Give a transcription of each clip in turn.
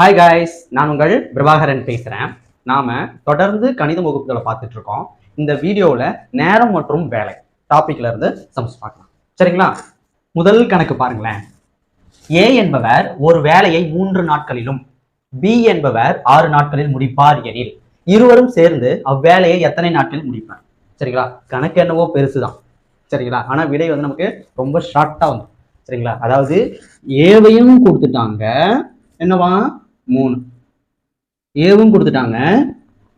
Hi guys, நான் உங்கள் பிரபாகரன் பேசுகிறேன். நாம் தொடர்ந்து கணிதம் வகுப்புகளை பார்த்துட்டு இருக்கோம். இந்த வீடியோவில் நேரம் மற்றும் வேலை டாப்பிக்ல இருந்து சம்ஸ் பார்க்கலாம். சரிங்களா? முதல் கணக்கு பாருங்களேன். ஏ என்பவர் ஒரு வேலையை 3 நாட்களிலும் பி என்பவர் 6 நாட்களில் முடிப்பார் எனில் இருவரும் சேர்ந்து அவ்வேலையை எத்தனை நாட்களில் முடிப்பார்? சரிங்களா? கணக்கு என்னவோ பெருசுதான். சரிங்களா? ஆனால் விடை வந்து நமக்கு ரொம்ப ஷார்ட்டாக வந்து. சரிங்களா? அதாவது ஏவையும் கொடுத்துட்டாங்க, என்னவா 3, ஏவும் கொடுத்துட்டாங்க,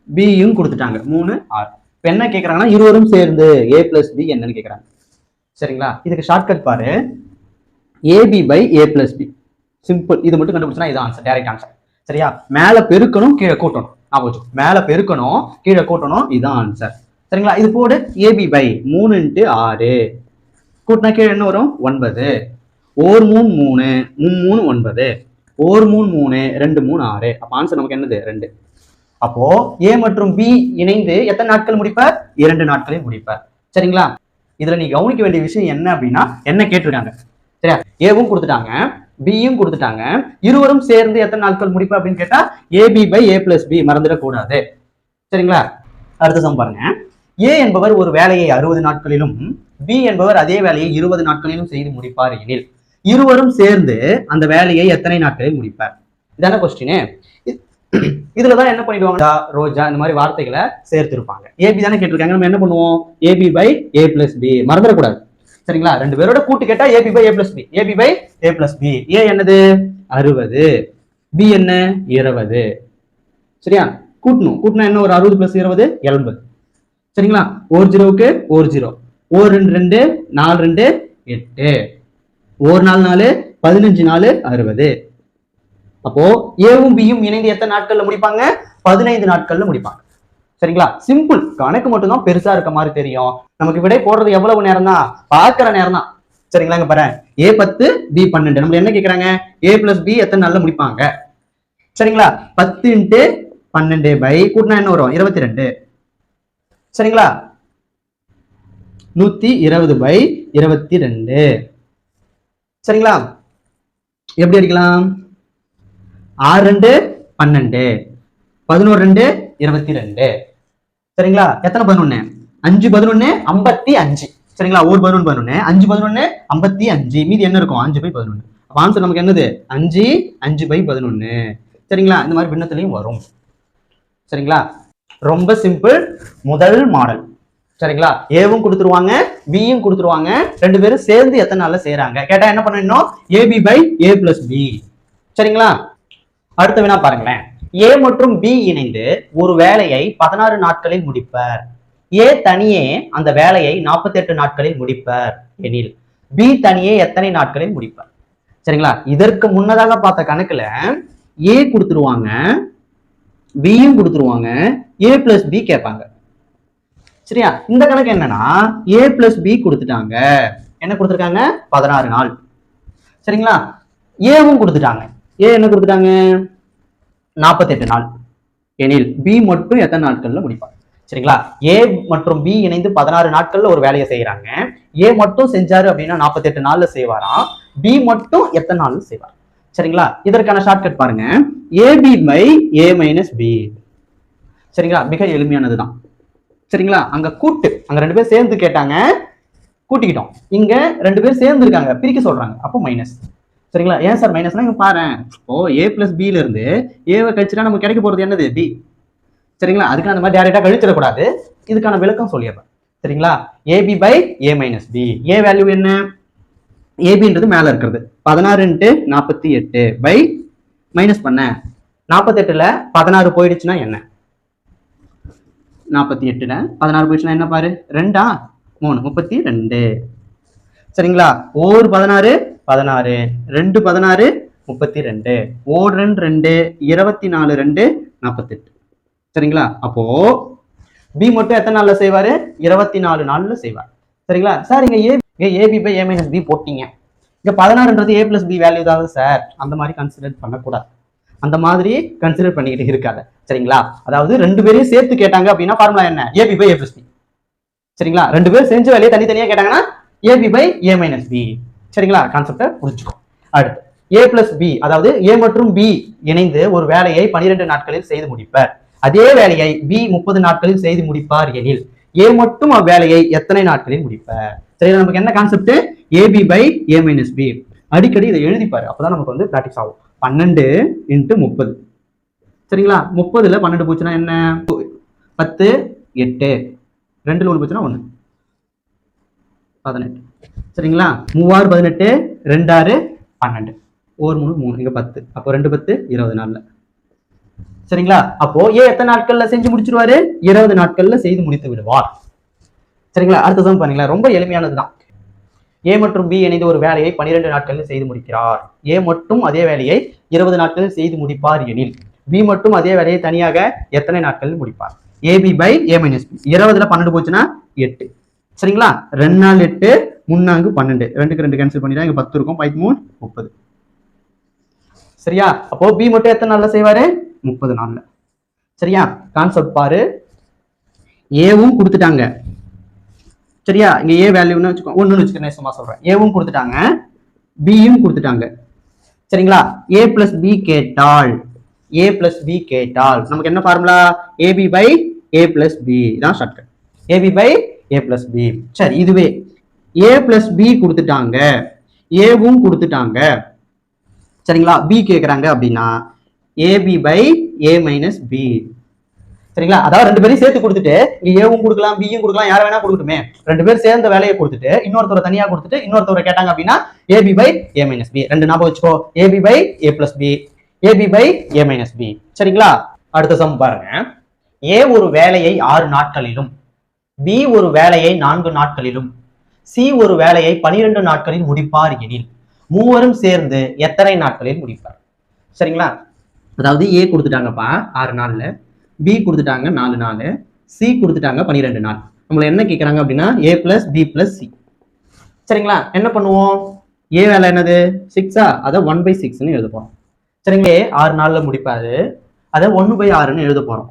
பியும் கொடுத்துட்டாங்க, 3 6. இப்போ என்ன கேட்குறாங்கன்னா இருவரும் சேர்ந்து ஏ பிளஸ் பி என்னன்னு கேட்குறாங்க. சரிங்களா? இதுக்கு ஷார்ட்கட் பாரு, AB by A plus B. Simple. இது மட்டும் கண்டுபிடிச்சா இது ஆன்சர், டைரக்ட் ஆன்சர். சரியா? மேலே பெருக்கணும், கீழே கூட்டணும். ஆப்போசிட், மேலே பெருக்கணும், கீழே கூட்டணும், இதுதான் ஆன்சர். சரிங்களா? இது போடு, ஏபி பை 3 × 6 கூட்டினா கீழே என்ன வரும்? 9. ஓர் 3 3, 3 9, ஓர் 3 3, 2 3 6. அப்ப ஆன்சர் நமக்கு என்னது? 2. அப்போ ஏ மற்றும் பி இணைந்து எத்தனை நாட்கள் முடிப்பார்? 2 நாட்களில் முடிப்பார். சரிங்களா? இதுல நீ கவனிக்க வேண்டிய விஷயம் என்ன அப்படின்னா, என்ன கேட்டிருக்காங்க? சரியா? ஏவும் கொடுத்துட்டாங்க, பியும் கொடுத்துட்டாங்க, இருவரும் சேர்ந்து எத்தனை நாட்கள் முடிப்பார் அப்படின்னு கேட்டா AB by A plus B மறந்துடக்கூடாது. சரிங்களா? அடுத்த சம் பாருங்க. ஏ என்பவர் ஒரு வேலையை 60 நாட்களிலும் பி என்பவர் அதே வேலையை 20 நாட்களிலும் செய்து முடிப்பார் எனில் இருவரும் சேர்ந்து அந்த வேலையை எத்தனை நாட்களில் முடிப்பார்? இதான கொஸ்டின். இதுலதான் என்ன பண்ணிடுவாங்க, ரோஜா இந்த மாதிரி வார்த்தைகளை சேர்த்திருப்பாங்க. ஏபி தானே கேட்டிருக்காங்க, நம்ம என்ன பண்ணுவோம்? AB by A plus B மறந்துடக்கூடாது. சரிங்களா? 2 பேரோட கூட்டு கேட்டா AB by A plus B. AB by A plus B. A என்னது? 60, பி என்ன? 20. சரியா? கூட்டணும். கூட்டினா என்ன? ஒரு 60 + 20 80. சரிங்களா? ஓர் 0க்கு ஓர் 0, ஓர் 2 2, 4 2 8, ஓர் 4 4, 15 4 60. அப்போ ஏவும் பியும் இணைந்து எத்தனை நாட்கள்ல முடிப்பாங்க? 15 நாட்கள்ல முடிப்பாங்க. சரிங்களா? சிம்பிள். கணக்கு மட்டும் தான் பெருசா இருக்க மாதிரி தெரியும். நமக்கு விடை போடுறது எவ்வளவு நேரம் தான்? பார்க்கிற நேரம் தான். சரிங்களா? இங்க பாரு, ஏ 10 பி 12. நம்ம என்ன கேட்கறாங்க? ஏ பிளஸ் பி எத்தனை நாள்ல முடிப்பாங்க? சரிங்களா? 10 × 12 பை கூட்டினா என்ன வரும்? 22. சரிங்களா? 120 பை 22. சரிங்களா? எப்படி அடிக்கலாம்? 6 2 12, 11 2 22. சரிங்களா? எத்தனை 11? 5 11 55. சரிங்களா? ஒரு 11 11, 5 11 55. மீதி என்ன இருக்கும்? 5 பை 11. அப்ப ஆன்சர் நமக்கு என்னது? 5 5 பை 11. சரிங்களா? இந்த மாதிரி பின்னத்திலையும் வரும். சரிங்களா? ரொம்ப சிம்பிள். முதல் மாடல். சரிங்களா? ஏவும் கொடுத்துருவாங்க, பியும் கொடுத்துருவாங்க, 2 பேரும் சேர்ந்து எத்தனை நாள்ல செய்யறாங்க கேட்டா என்ன பண்ணணும்? AB by A plus B. சரிங்களா? அடுத்த வினா பாருங்களேன். ஏ மற்றும் பி இணைந்து ஒரு வேலையை 16 நாட்களில் முடிப்பர். ஏ தனியே அந்த வேலையை 48 நாட்களில் முடிப்பர் எனில் பி தனியே எத்தனை நாட்களில் முடிப்பர்? சரிங்களா? இதற்கு முன்னதாக பார்த்த கணக்குல ஏ கொடுத்துருவாங்க, பியும் கொடுத்துருவாங்க, ஏ பிளஸ் பி கேட்பாங்க. சரியா? இந்த கணக்கு என்னன்னா ஏ பிளஸ் பி கொடுத்துட்டாங்க, என்ன கொடுத்துருக்காங்க? 16 நாள். சரிங்களா? ஏவும் கொடுத்துட்டாங்க, ஏ என்ன கொடுத்துட்டாங்க? 48 நாள் எனில் பி மட்டும் எத்தனை நாட்கள்ல முடிப்பாங்க? சரிங்களா? ஏ மற்றும் பி இணைந்து 16 நாட்கள்ல ஒரு வேலையை செய்யறாங்க. ஏ மட்டும் செஞ்சாரு அப்படின்னா 48 நாள்ல செய்வாராம். பி மட்டும் எத்தனை நாள்ல செய்வார்? சரிங்களா? இதற்கான ஷார்ட்கட் பாருங்க, AB by A minus B. சரிங்களா? மிக எளிமையானதுதான். சரிங்களா? அங்க கூட்டு, அங்க 2 பேர் சேர்ந்து கேட்டாங்க, கூட்டிக்கிட்டோம். இங்க 2 பேர் சேர்ந்து இருக்காங்க, பிரிக்க சொல்றாங்க, அப்போ மைனஸ். சரிங்களா? ஏன் சார் மைனஸ்னா? இங்க பாரு, ஓ ஏ பிளஸ் பில இருந்து ஏவை கழிச்சுட்டா நமக்கு கிடைக்க போறது என்னது? பி. சரிங்களா? அதுக்கு அந்த மாதிரி டைரக்டா கழிச்சிடக்கூடாது. இதுக்கான விளக்கம் சொல்லிடுறேன். சரிங்களா? AB by A minus B. A value என்ன? ஏபின்றது மேல இருக்கிறது, 16 × 48 பை மைனஸ் பண்ண 48ல 16 போயிடுச்சுன்னா என்ன? 48ல 16 போயிடுச்சுன்னா என்ன பாரு? 2 3 32. சரிங்களா? ஓர் 16 16, 2 16 32, ஓர் 2 2, 24 2 48. சரிங்களா? அப்போ பி மட்டும் எத்தனை நாள்ல செய்வாரு? 24 நாள்ல செய்வார். சரிங்களா? சார் இங்க AB by A minus B போட்டீங்க, இங்க 16ன்றது ஏ பிளஸ் பி வேல்யூ தான் சார். அந்த மாதிரி கன்சிடர் பண்ணக்கூடாது, அந்த மாதிரி கன்சிடர் பண்ணிக்கிட்டு இருக்காது. சரிங்களா? அதாவது 2 பேரையும் சேர்த்து கேட்டாங்க அப்படின்னா ஃபார்முலா என்ன? AB by A plus B. சரிங்களா? 2 பேர் செஞ்ச வேலையை தனித்தனியா கேட்டாங்கன்னா AB by A minus B. சரிங்களா? கான்செப்டை புரிஞ்சுக்கோ. அடுத்து ஏ பிளஸ் பி, அதாவது ஏ மற்றும் பி இணைந்து ஒரு வேலையை 12 நாட்களில் செய்து முடிப்பர். அதே வேலையை பி 30 நாட்களில் செய்து முடிப்பார் எனில் ஏ மட்டும் அவ்வேலையை எத்தனை நாட்களில் முடிப்பார்? சரி, நமக்கு என்ன concept? AB by A minus B. அடிக்கடி இதை எழுதிப்பாரு, அப்பதான் நமக்கு வந்து பிராக்டிஸ் ஆகும். 12 × 30. சரிங்களா? 30ல 12 போச்சுன்னா என்ன? 10 8, 2ல 1 போச்சுன்னா 1, 18. சரிங்களா? 3 6 18, 2 6 12, 1 3 3, இங்க 10. அப்போ 2 10 20 நாள்ல. சரிங்களா? அப்போ ஏ எத்தனை நாட்கள்ல செஞ்சு முடிச்சிருவாரு? 20 நாட்கள்ல செய்து முடித்து விடுவார். சரிங்களா? அடுத்த சம் பாருங்களேன், ரொம்ப எளிமையானதுதான். ஏ மற்றும் பி இணைந்து ஒரு வேலையை 12 நாட்களில் செய்து முடிக்கிறார். ஏ மட்டும் அதே வேலையை 20 நாட்களில் செய்து முடிப்பார் எனில் பி மட்டும் அதே வேலையை தனியாக எத்தனை நாட்களில் முடிப்பார்? AB by A minus B. 20ல 12 போச்சுன்னா 8. சரிங்களா? 2 நாள் 8, 3 4 12, 2க்கு 2 கேன்சல் பண்ணிட்டா இங்க 10 இருக்கும், 3 30. சரியா? அப்போ பி மட்டும் எத்தனை நாள்ல செய்வாரு? 30 நாள்ல. சரியா? கான்செப்ட் பாரு. ஏவும் கொடுத்துட்டாங்க. சரியா? இங்க ஏ வேல்யூன்னு வச்சுக்கோ, ஒண்ணுன்னு வச்சுக்கணும், சும்மா சொல்றேன். ஏவும் கொடுத்துட்டாங்க, பியும் கொடுத்துட்டாங்க. சரிங்களா? ஏ பிளஸ் பி கேட்டால் நமக்கு என்ன formula? AB by A plus B தான் shortcut. AB by A plus B. சரி, இதுவே ஏ பிளஸ் பி கொடுத்துட்டாங்க, ஏவும் கொடுத்துட்டாங்க. சரிங்களா? பி கேட்கறாங்க அப்படின்னா AB by A minus B. சரிங்களா? அதாவது 2 பேரையும் சேர்த்து கொடுத்துட்டு ஏவும் கொடுக்கலாம், பியும் கொடுக்கலாம், யார வேணா கொடுக்கட்டுமே. 2 பேர் சேர்ந்த வேலையை கொடுத்துட்டு இன்னொருத்தரை தனியா கொடுத்துட்டு இன்னொருத்தரை கேட்டாங்க அப்படின்னா AB by A minus B. 2 ஞாபகம் வச்சுக்கோ, AB by A plus B, AB by A minus B. சரிங்களா? அடுத்த சம் பாருங்க. ஏ ஒரு வேலையை 6 நாட்களிலும், பி ஒரு வேலையை 4 நாட்களிலும், சி ஒரு வேலையை 12 நாட்களில் முடிப்பார் எனில் மூவரும் சேர்ந்து எத்தனை நாட்களில் முடிப்பார்? சரிங்களா? அதாவது ஏ கொடுத்துட்டாங்கப்பா 6 நாள்ல, பி கொடுத்துட்டாங்க 4 நாள், சி கொடுத்துட்டாங்க 12 நாள். நம்மள என்ன கேட்கறாங்க அப்படின்னா ஏ பிளஸ் பி பிளஸ் சி. சரிங்களா? என்ன பண்ணுவோம்? ஏ வேலை என்னது? 6ஆ? அதை 1/6ன்னு எழுத போறோம். சரிங்களா? 6 நாள்ல முடிப்பாரு, அதை 1/6ன்னு எழுத போறோம்.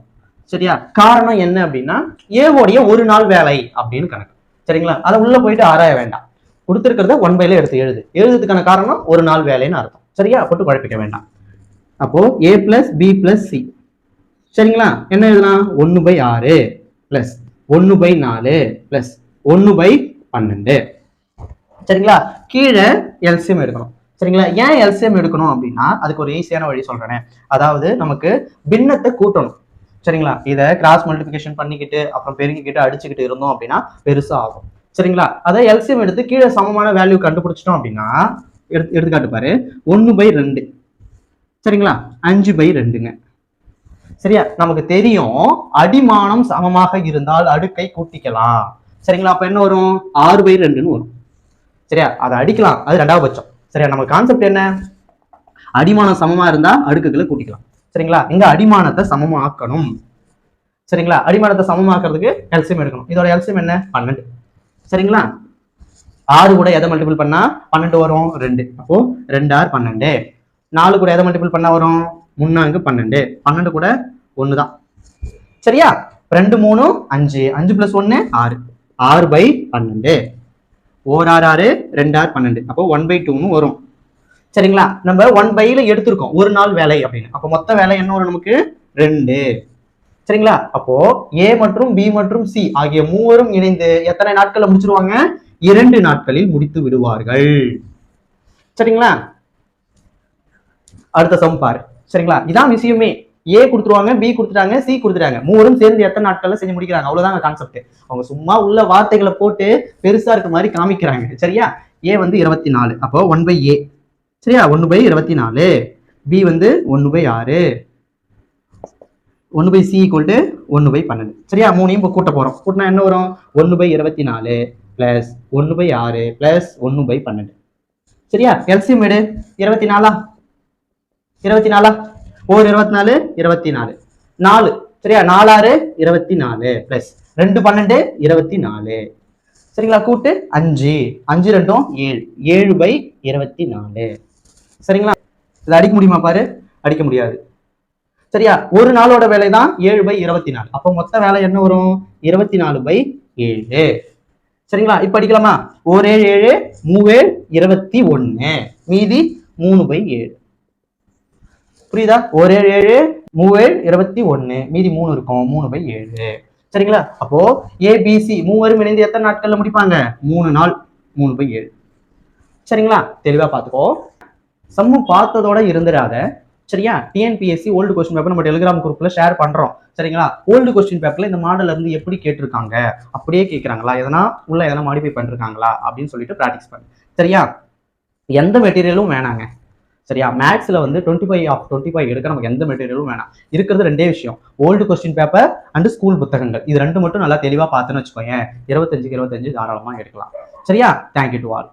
சரியா? காரணம் என்ன அப்படின்னா ஏவோடைய ஒரு நாள் வேலை அப்படின்னு கணக்கு. சரிங்களா? அதை உள்ள போயிட்டு ஆராய வேண்டாம். கொடுத்துருக்கிறத 1/ல எடுத்து எழுதுறதுக்கான காரணம் ஒரு நாள் வேலைன்னு அர்த்தம். சரியா? போட்டு குழப்பிக்க வேண்டாம். அப்போ ஏ பிளஸ் பி பிளஸ் சி. சரிங்களா? என்ன எழுதலாம்? 1/6 பிளஸ் 1/4 பிளஸ் 1/12. சரிங்களா? கீழே எல்சிஎம் எடுக்கணும். சரிங்களா? ஏன் எல்சிஎம் எடுக்கணும் அப்படின்னா அதுக்கு ஒரு ஈஸியான வழி சொல்றேன். அதாவது நமக்கு பின்னத்தை கூட்டணும். சரிங்களா? இதை கிராஸ் மல்டிபிகேஷன் பண்ணிக்கிட்டு அப்புறம் பெருக்கிக்கிட்டு அடிச்சுக்கிட்டு இருந்தோம் அப்படின்னா பெருசா ஆகும். சரிங்களா? அதை எல்சிஎம் எடுத்து கீழே சமமான வேல்யூ கண்டுபிடிச்சிட்டோம் அப்படின்னா எடுத்துக்காட்டு பாரு, 1/2. சரிங்களா? 5/2ங்க. சரியா? நமக்கு தெரியும் அடிமானம் சமமாக இருந்தால் அடுக்கை கூட்டிக்கலாம். சரிங்களா? அப்ப என்ன வரும்? 6/2ன்னு வரும். சரியா? அதை அடிக்கலாம், அது 2வது பட்சம். சரியா? நம்ம கான்செப்ட் என்ன? அடிமானம் சமமா இருந்தா அடுக்குகளை கூட்டிக்கலாம். சரிங்களா? இங்க அடிமானத்தை சமமாக்கணும். சரிங்களா? அடிமானத்தை சமமாக்குறதுக்கு எல்சிஎம் எடுக்கணும். இதோட எல்சிஎம் என்ன? 12. சரிங்களா? 6 கூட எதை மல்டிபிள் பண்ணா 12 வரும்? 2. அப்போ 2 6 12. 4 கூட எதை மல்டிபிள் பண்ணா வரும்? 3 12. 12 கூட 1 தான். சரியா? 2 3 5, 5 + 1 6, 6/12. 1 6 6, 2 6 12. அப்போ 1/2ன்னு வரும். சரிங்களா? நம்ம 1/ல எடுத்திருக்கோம் ஒரு நாள் வேலை அப்படின்னு. அப்போ மொத்த வேலை என்ன வரும் நமக்கு? 2. சரிங்களா? அப்போ ஏ மற்றும் பி மற்றும் சி ஆகிய மூவரும் இணைந்து எத்தனை நாட்கள்ல முடிச்சிருவாங்க? 2 நாட்களில் முடித்து விடுவார்கள். சரிங்களா? அடுத்த சம் பாரு. சரிங்களா? இதான் விஷயமே. ஏ கொடுத்துருவாங்க, பி கொடுத்துட்டாங்க, சி கொடுத்துட்டாங்க, மூவரும் சேர்ந்து எத்தனை நாட்கள்ல செஞ்சு முடிக்கிறாங்க. அவ்வளவுதான் கான்செப்ட். அவங்க சும்மா உள்ள வார்த்தைகளை போட்டு பெருசா இருக்க மாதிரி காமிக்கிறாங்க. சரியா? ஏ வந்து 24, அப்போ 1/a. சரியா? 1/24. பி வந்து 1/6. 1/c = 1/12. சரியா? மூணையும் இப்போ கூட்ட போறோம். கூட்டினா என்ன வரும்? 1/24 பிளஸ் 1/6 பிளஸ் 1/12. சரியா? எல்சிஎம் எடு. 24 ஒரு 24 24 4. சரியா? 4 6 24 பிளஸ் 2 12 24. சரிங்களா? கூட்டு 5 5 2 7 7/24. சரிங்களா? இதை அடிக்க முடியுமா பாரு? அடிக்க முடியாது. சரியா? ஒரு நாளோட வேலை தான் 7/24. அப்போ மொத்த வேலை என்ன வரும்? 24/7. சரிங்களா? இப்ப அடிக்கலாமா? 1 7 7 3 21, மீதி 3/7. புரியுதா? ஒரு 7 7 3 21, மீதி 3 இருக்கும், 3/7. சரிங்களா? அப்போ ஏபிசி மூவரும் இணைந்து எத்தனை நாட்கள்ல முடிப்பாங்க? 3 நாள், 3/7. சரிங்களா? தெளிவா பார்த்துக்கோ. சம்மு பார்த்ததோட இருந்துடாத. சரியா? டிஎன்பிஎஸ்சி ஓல்டு கொஸ்டின் பேப்பர் நம்ம டெலிகிராம் குரூப்ல ஷேர் பண்றோம். சரிங்களா? ஓல்டு கொஸ்டின் பேப்பர்ல இந்த மாடல்ல இருந்து எப்படி கேட்டிருக்காங்க, அப்படியே கேட்கறாங்களா, எதனா மாடிஃபை பண்ணிருக்காங்களா அப்படின்னு சொல்லிட்டு பிராக்டிஸ் பண்ணு. சரியா? எந்த மெட்டீரியலும் வேணாங்க. சரியா? மேத்ஸ்ல வந்து 25/25 எடுக்க நமக்கு எந்த மெட்டீரியலும் வேணாம். இருக்கிறது ரெண்டே விஷயம், old question paper and school புத்தகங்கள். இது ரெண்டு மட்டும் நல்லா தெளிவா பார்த்துன்னு வச்சுக்கோங்க. 25க்கு 25 தாராளமா எடுக்கலாம். சரியா? Thank you to all.